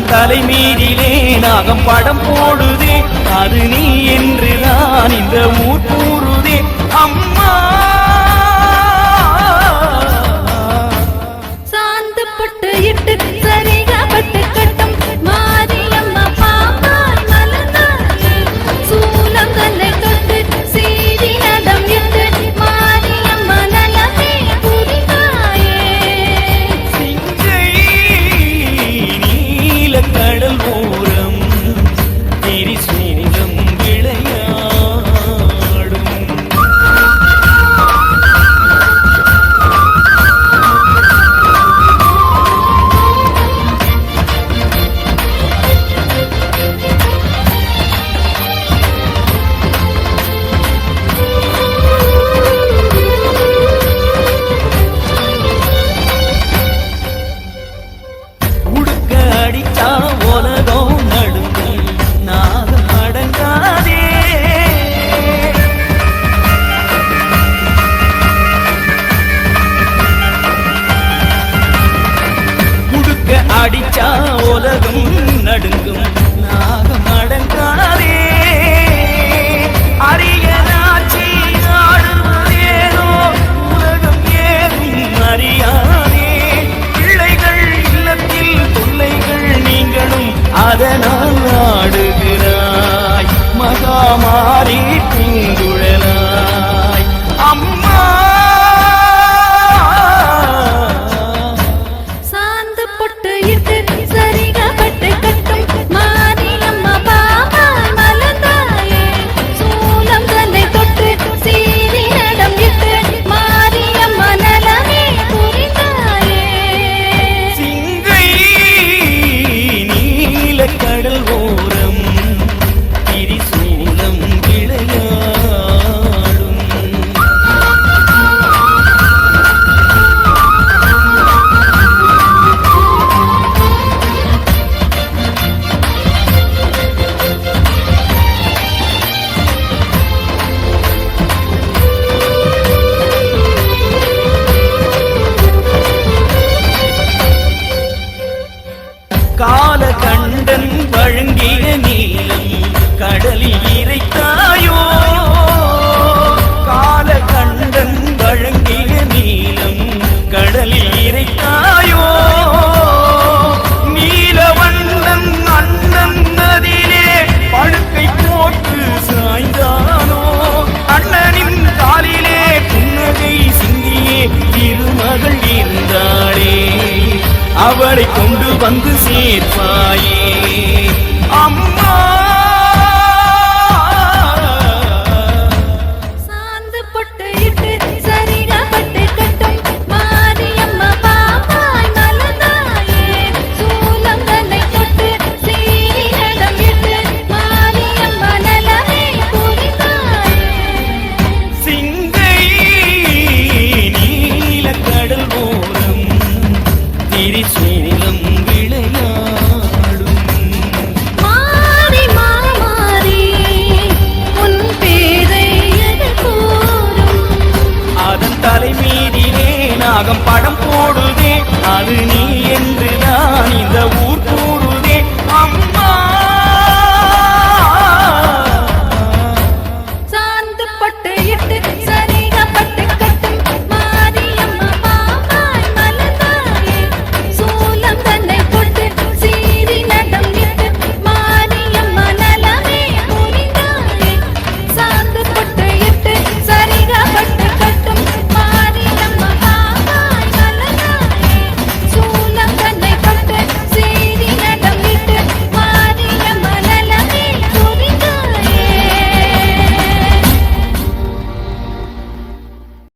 உன் தலைமீதிலே நாகம் படம் போடுதே, அது நீ என்றுதான் இந்த ஊர் கூறுதே. அம்மா சாந்து பட்டு இட்டு சரிகப்பட்டு கட்டும் மாரியம்மா பாப்பாய் மலர்ந்தாயே, சூலங்களை தொட்டு சீரி நடம் இட்டு மாரியம்மா நலமே புரிந்தாயே. சிங்கை நீல கடல் ஓரம் திரிசூலம் விளையாடும். உடுக்க அடிச்சா உலகம் நடுங்கும், நாகம் அடங்காதே. உடுக்க அடிச்சா உலகம் நடுங்கும், நாகம் அடங்காதே. அரியனாச்சி ஆடுவதேனோ உலகம் ஏதும் அறியாதே. பிள்ளைகள் இல்லத்தில் தொல்லைகள் நீங்களும் அதனால் ஆடுகிறாய், மகாமாரி பிங்குழலாய். அம்மா சாந்து பொட்டு இட்டு சரிகப்பட்டு கட்டும் மாரியம்மா பாப்பாய் மலர்ந்தாயே, சூலங்களை தொட்டு சீரி நடம் இட்டு மாரியம்மா நலமே புரிந்தாயே. சிங்கை நீல கடல் ஓரம் திரிசூலம் விளையாடும். காலகண்டன் வழங்கிய நீலம் கடலில் இறைத்தாயோ, காலகண்டன் வழங்கிய நீலம் கடலில் இறைத்தாயோ. நீலவண்ணன் அண்ணன் நதியிலே படுக்கை போட்டு சாய்ந்தானோ, அண்ணனின் காலிலே புன்னகை சிந்தியே திருமகள் இருந்தாளே, அவளை கொண்டு வந்து சேர்ப்பாயே.